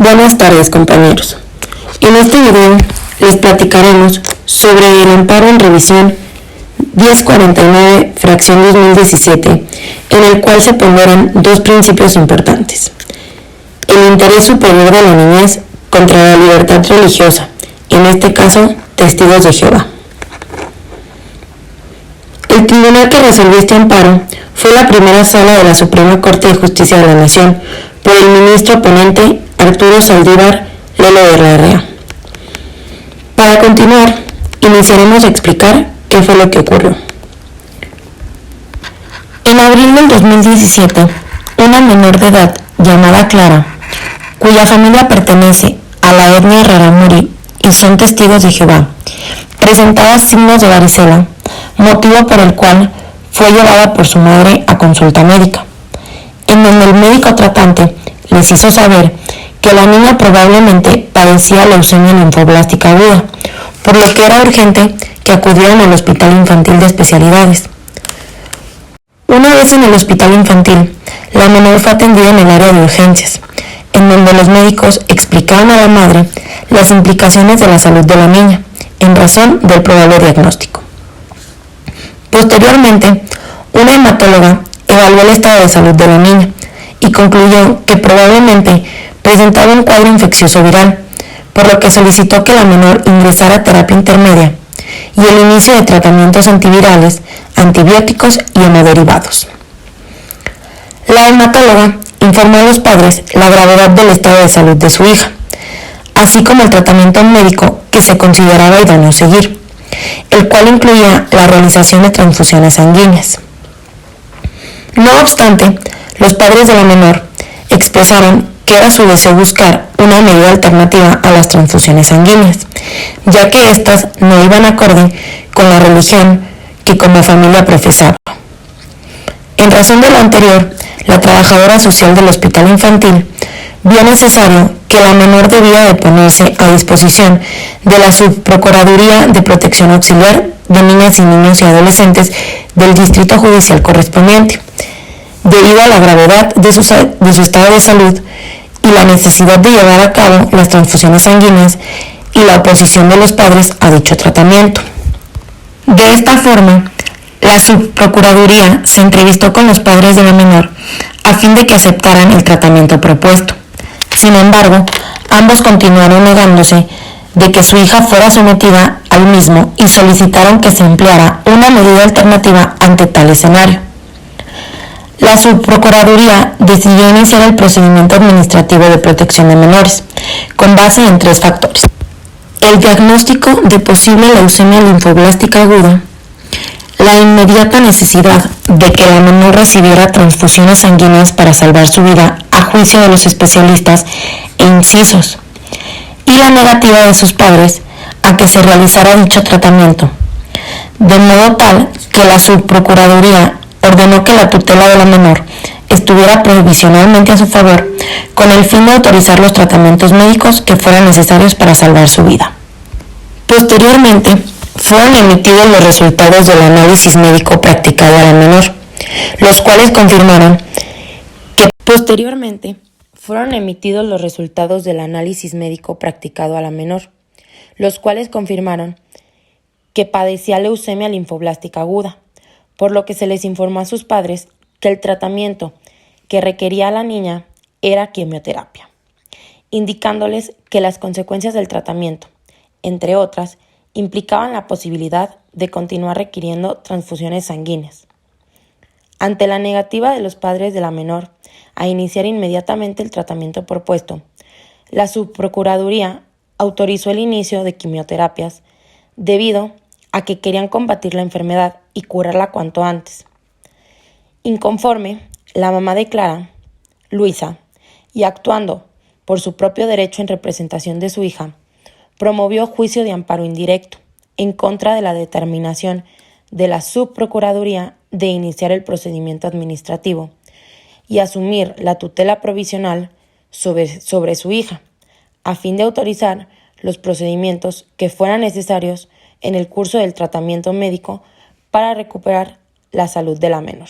Buenas tardes, compañeros. En este video les platicaremos sobre el amparo en revisión 1049, fracción 2017, en el cual se ponderan dos principios importantes: el interés superior de la niñez contra la libertad religiosa, en este caso, testigos de Jehová. El tribunal que resolvió este amparo fue la primera sala de la Suprema Corte de Justicia de la Nación, por el ministro ponente Arturo Saldívar Lelo de Larrea. Para continuar, iniciaremos a explicar qué fue lo que ocurrió. En abril del 2017, una menor de edad llamada Clara, cuya familia pertenece a la etnia rarámuri y son testigos de Jehová, presentaba signos de varicela, motivo por el cual fue llevada por su madre a consulta médica, en donde el médico tratante les hizo saber que la niña probablemente padecía leucemia linfoblástica aguda, por lo que era urgente que acudieran al Hospital Infantil de Especialidades. Una vez en el hospital infantil, la menor fue atendida en el área de urgencias, en donde los médicos explicaron a la madre las implicaciones de la salud de la niña, en razón del probable diagnóstico. Posteriormente, una hematóloga evaluó el estado de salud de la niña y concluyó que probablemente presentaba un cuadro infeccioso viral, por lo que solicitó que la menor ingresara a terapia intermedia y el inicio de tratamientos antivirales, antibióticos y hemoderivados. La hematóloga informó a los padres la gravedad del estado de salud de su hija, así como el tratamiento médico que se consideraba idóneo seguir, el cual incluía la realización de transfusiones sanguíneas. No obstante, los padres de la menor expresaron que era su deseo buscar una medida alternativa a las transfusiones sanguíneas, ya que éstas no iban acorde con la religión que como familia profesaba. En razón de lo anterior, la trabajadora social del hospital infantil vio necesario que la menor debía de ponerse a disposición de la Subprocuraduría de Protección Auxiliar de Niñas y Niños y Adolescentes del distrito judicial correspondiente, debido a la gravedad de su estado de salud y la necesidad de llevar a cabo las transfusiones sanguíneas y la oposición de los padres a dicho tratamiento. De esta forma, la Subprocuraduría se entrevistó con los padres de la menor a fin de que aceptaran el tratamiento propuesto. Sin embargo, ambos continuaron negándose de que su hija fuera sometida al mismo y solicitaron que se empleara una medida alternativa ante tal escenario. La Subprocuraduría decidió iniciar el procedimiento administrativo de protección de menores, con base en tres factores: el diagnóstico de posible leucemia linfoblástica aguda, la inmediata necesidad de que la menor recibiera transfusiones sanguíneas para salvar su vida a juicio de los especialistas e incisos, y la negativa de sus padres a que se realizara dicho tratamiento, de modo tal que la Subprocuraduría ordenó que la tutela de la menor estuviera provisionalmente a su favor con el fin de autorizar los tratamientos médicos que fueran necesarios para salvar su vida. Posteriormente, fueron emitidos los resultados del análisis médico practicado a la menor, los cuales confirmaron que padecía leucemia linfoblástica aguda, por lo que se les informó a sus padres que el tratamiento que requería a la niña era quimioterapia, indicándoles que las consecuencias del tratamiento, entre otras, implicaban la posibilidad de continuar requiriendo transfusiones sanguíneas. Ante la negativa de los padres de la menor a iniciar inmediatamente el tratamiento propuesto, la Subprocuraduría autorizó el inicio de quimioterapias debido a que querían combatir la enfermedad y curarla cuanto antes. Inconforme, la mamá de Clara, Luisa, y actuando por su propio derecho en representación de su hija, promovió juicio de amparo indirecto en contra de la determinación de la Subprocuraduría de iniciar el procedimiento administrativo y asumir la tutela provisional sobre su hija, a fin de autorizar los procedimientos que fueran necesarios en el curso del tratamiento médico para recuperar la salud de la menor.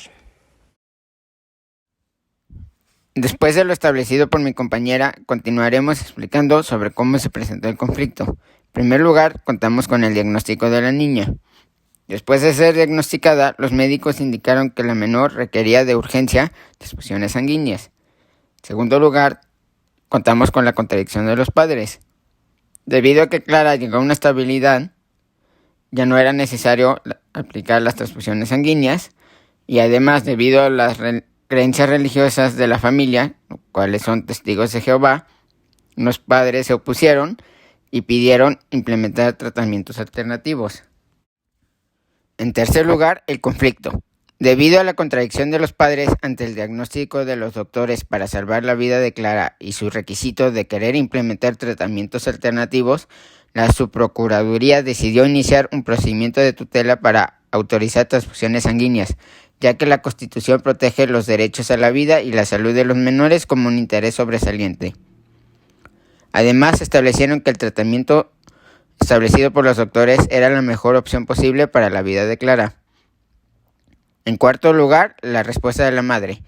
Después de lo establecido por mi compañera, continuaremos explicando sobre cómo se presentó el conflicto. En primer lugar, contamos con el diagnóstico de la niña. Después de ser diagnosticada, los médicos indicaron que la menor requería de urgencia transfusiones sanguíneas. En segundo lugar, contamos con la contradicción de los padres. Debido a que Clara llegó a una estabilidad, ya no era necesario aplicar las transfusiones sanguíneas, y además, debido a las creencias religiosas de la familia, los cuales son testigos de Jehová, los padres se opusieron y pidieron implementar tratamientos alternativos. En tercer lugar, el conflicto. Debido a la contradicción de los padres ante el diagnóstico de los doctores para salvar la vida de Clara y su requisito de querer implementar tratamientos alternativos, la subprocuraduría decidió iniciar un procedimiento de tutela para autorizar transfusiones sanguíneas, ya que la Constitución protege los derechos a la vida y la salud de los menores como un interés sobresaliente. Además, establecieron que el tratamiento establecido por los doctores era la mejor opción posible para la vida de Clara. En cuarto lugar, la respuesta de la madre.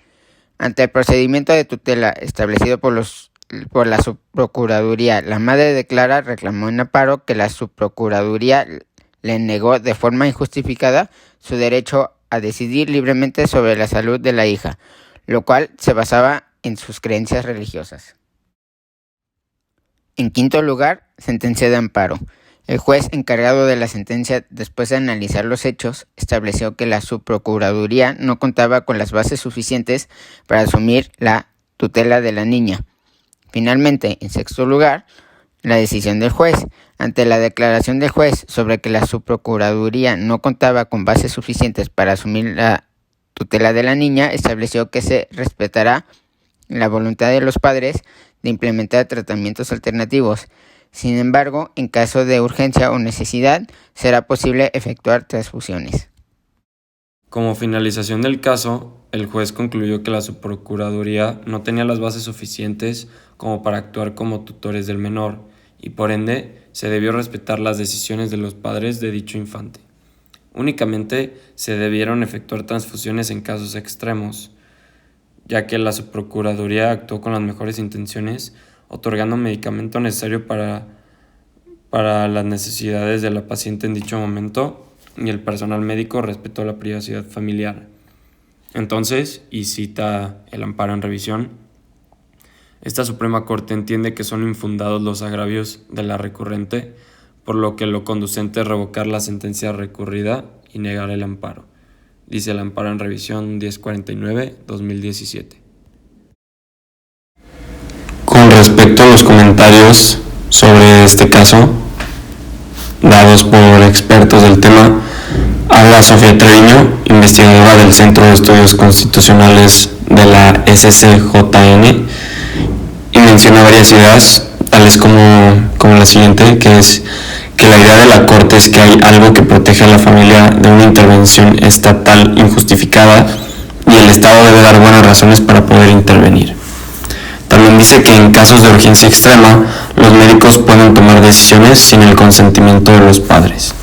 Ante el procedimiento de tutela establecido por la subprocuraduría, la madre de Clara reclamó en amparo que la subprocuraduría le negó de forma injustificada su derecho a decidir libremente sobre la salud de la hija, lo cual se basaba en sus creencias religiosas. En quinto lugar, sentencia de amparo. El juez encargado de la sentencia, después de analizar los hechos, estableció que la subprocuraduría no contaba con las bases suficientes para asumir la tutela de la niña. Finalmente, en sexto lugar, la decisión del juez. Ante la declaración del juez sobre que la subprocuraduría no contaba con bases suficientes para asumir la tutela de la niña, estableció que se respetará la voluntad de los padres de implementar tratamientos alternativos. Sin embargo, en caso de urgencia o necesidad, será posible efectuar transfusiones. Como finalización del caso, el juez concluyó que la subprocuraduría no tenía las bases suficientes como para actuar como tutores del menor y por ende se debió respetar las decisiones de los padres de dicho infante. Únicamente se debieron efectuar transfusiones en casos extremos, ya que la subprocuraduría actuó con las mejores intenciones, otorgando medicamento necesario para las necesidades de la paciente en dicho momento, y el personal médico respetó la privacidad familiar. Entonces, y cita el amparo en revisión, esta Suprema Corte entiende que son infundados los agravios de la recurrente, por lo que lo conducente es revocar la sentencia recurrida y negar el amparo. Dice el amparo en revisión 1049-2017. Con respecto a los comentarios sobre este caso, dados por expertos del tema, habla Sofía Treviño, investigadora del Centro de Estudios Constitucionales de la SCJN, y menciona varias ideas, tales como la siguiente, que es que la idea de la Corte es que hay algo que protege a la familia de una intervención estatal injustificada y el Estado debe dar buenas razones para poder intervenir. También dice que en casos de urgencia extrema, los médicos pueden tomar decisiones sin el consentimiento de los padres.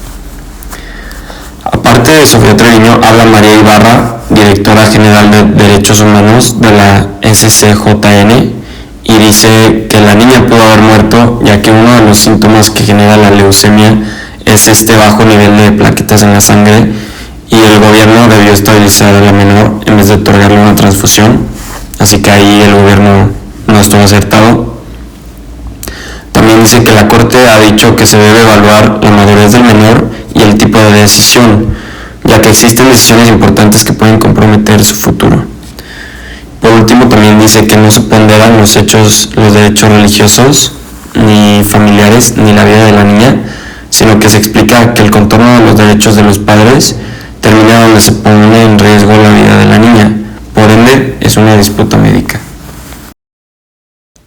Aparte de Sofía Treviño, habla María Ibarra, directora general de Derechos Humanos de la SCJN, y dice que la niña pudo haber muerto ya que uno de los síntomas que genera la leucemia es este bajo nivel de plaquetas en la sangre y el gobierno debió estabilizar a la menor en vez de otorgarle una transfusión, así que ahí el gobierno no estuvo acertado. También dice que la Corte ha dicho que se debe evaluar la madurez del menor y el tipo de decisión, ya que existen decisiones importantes que pueden comprometer su futuro. Por último, también dice que no se ponderan los derechos religiosos, ni familiares, ni la vida de la niña, sino que se explica que el contorno de los derechos de los padres termina donde se pone en riesgo la vida de la niña. Por ende, es una disputa médica.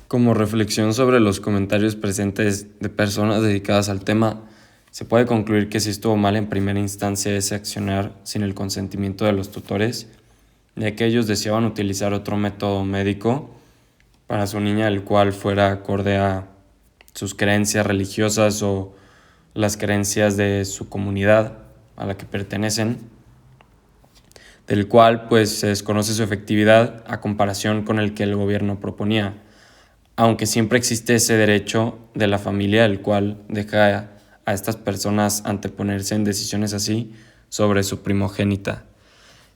Como reflexión sobre los comentarios presentes de personas dedicadas al tema, se puede concluir que si estuvo mal en primera instancia ese accionar sin el consentimiento de los tutores, ya que ellos deseaban utilizar otro método médico para su niña, el cual fuera acorde a sus creencias religiosas o las creencias de su comunidad a la que pertenecen. del cual pues se desconoce su efectividad a comparación con el que el gobierno proponía, aunque siempre existe ese derecho de la familia, el cual deja a estas personas anteponerse en decisiones así sobre su primogénita.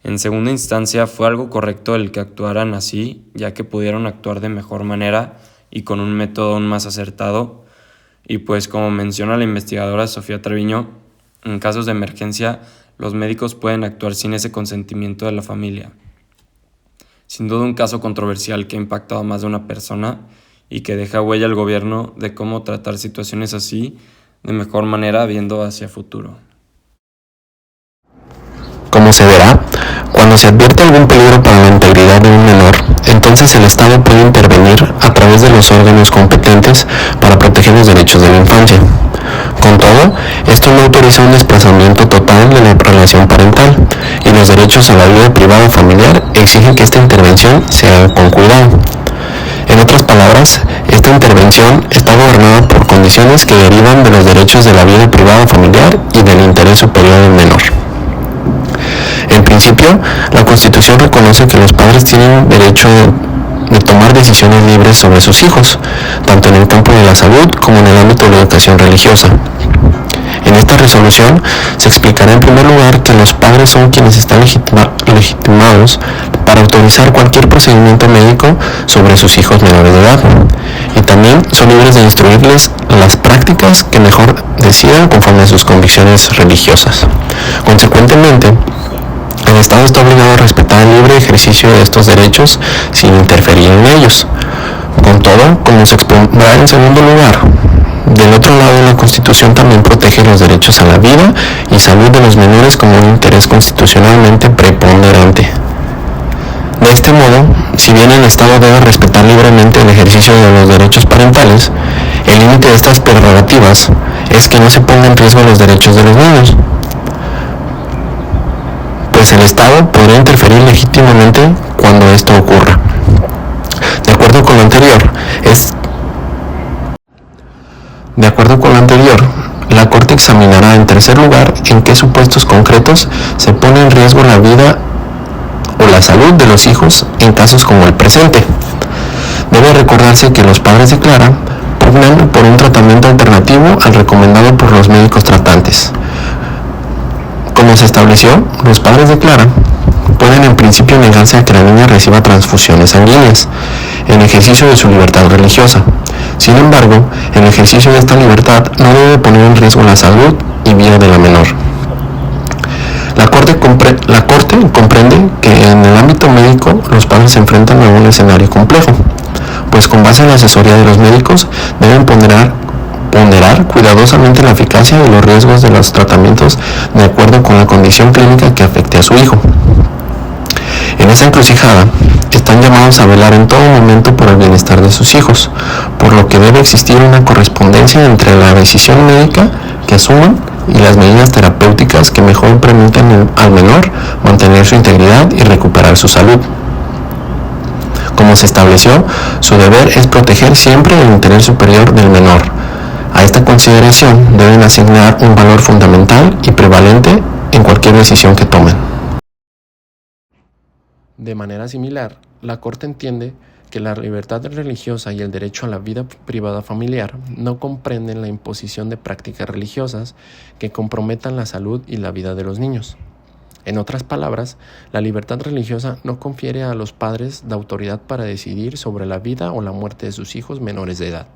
En segunda instancia, fue algo correcto el que actuaran así, ya que pudieron actuar de mejor manera y con un método aún más acertado. Y pues como menciona la investigadora Sofía Treviño, en casos de emergencia, los médicos pueden actuar sin ese consentimiento de la familia. Sin duda un caso controversial que ha impactado a más de una persona y que deja huella al gobierno de cómo tratar situaciones así de mejor manera viendo hacia futuro. Como se verá, cuando se advierte algún peligro para la integridad de un menor, entonces el Estado puede intervenir a través de los órganos competentes para proteger los derechos de la infancia. Con todo, esto no autoriza un desplazamiento total de la relación parental, y los derechos a la vida privada familiar exigen que esta intervención se haga con cuidado. En otras palabras, esta intervención está gobernada por condiciones que derivan de los derechos de la vida privada familiar y del interés superior del menor. En principio, la Constitución reconoce que los padres tienen derecho de tomar decisiones libres sobre sus hijos, tanto en el campo de la salud como en el ámbito de la educación religiosa. En esta resolución se explicará en primer lugar que los padres son quienes están legitimados para autorizar cualquier procedimiento médico sobre sus hijos menores de edad, y también son libres de instruirles las prácticas que mejor decidan conforme a sus convicciones religiosas. Consecuentemente, el Estado está obligado a respetar el libre ejercicio de estos derechos sin interferir en ellos. Con todo, como se expondrá en segundo lugar, del otro lado, la Constitución también protege los derechos a la vida y salud de los menores como un interés constitucionalmente preponderante. De este modo, si bien el Estado debe respetar libremente el ejercicio de los derechos parentales, el límite de estas prerrogativas es que no se ponga en riesgo los derechos de los niños, pues el Estado podrá interferir legítimamente cuando esto ocurra. De acuerdo con lo anterior, la Corte examinará en tercer lugar en qué supuestos concretos se pone en riesgo la vida o la salud de los hijos en casos como el presente. Debe recordarse que los padres declaran pugnan por un tratamiento alternativo al recomendado por los médicos tratantes. Como se estableció, los padres declaran pueden en principio negarse a que la niña reciba transfusiones sanguíneas en ejercicio de su libertad religiosa. Sin embargo, el ejercicio de esta libertad no debe poner en riesgo la salud y vida de la menor. La Corte comprende que en el ámbito médico los padres se enfrentan a un escenario complejo, pues con base en la asesoría de los médicos deben ponderar cuidadosamente la eficacia y los riesgos de los tratamientos de acuerdo con la condición clínica que afecte a su hijo. En esa encrucijada, están llamados a velar en todo momento por el bienestar de sus hijos, por lo que debe existir una correspondencia entre la decisión médica que asuman y las medidas terapéuticas que mejor permitan al menor mantener su integridad y recuperar su salud. Como se estableció, su deber es proteger siempre el interés superior del menor. A esta consideración deben asignar un valor fundamental y prevalente en cualquier decisión que tomen. De manera similar, la Corte entiende que la libertad religiosa y el derecho a la vida privada familiar no comprenden la imposición de prácticas religiosas que comprometan la salud y la vida de los niños. En otras palabras, la libertad religiosa no confiere a los padres la autoridad para decidir sobre la vida o la muerte de sus hijos menores de edad.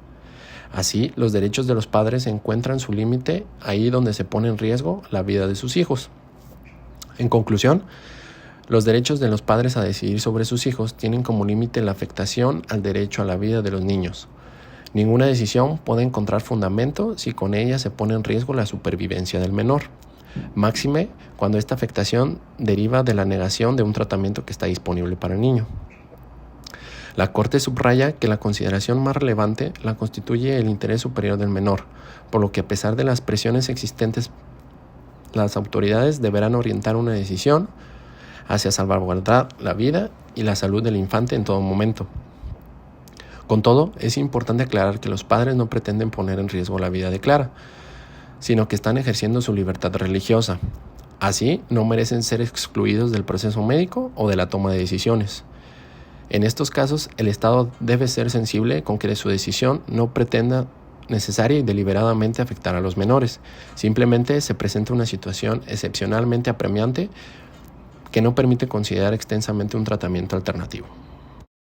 Así, los derechos de los padres encuentran su límite ahí donde se pone en riesgo la vida de sus hijos. En conclusión, los derechos de los padres a decidir sobre sus hijos tienen como límite la afectación al derecho a la vida de los niños. Ninguna decisión puede encontrar fundamento si con ella se pone en riesgo la supervivencia del menor. Máxime cuando esta afectación deriva de la negación de un tratamiento que está disponible para el niño. La Corte subraya que la consideración más relevante la constituye el interés superior del menor, por lo que a pesar de las presiones existentes, las autoridades deberán orientar una decisión hacia salvaguardar la vida y la salud del infante en todo momento. Con todo, es importante aclarar que los padres no pretenden poner en riesgo la vida de Clara, sino que están ejerciendo su libertad religiosa. Así, no merecen ser excluidos del proceso médico o de la toma de decisiones. En estos casos, el Estado debe ser sensible con que su decisión no pretenda necesaria y deliberadamente afectar a los menores. Simplemente se presenta una situación excepcionalmente apremiante que no permite considerar extensamente un tratamiento alternativo.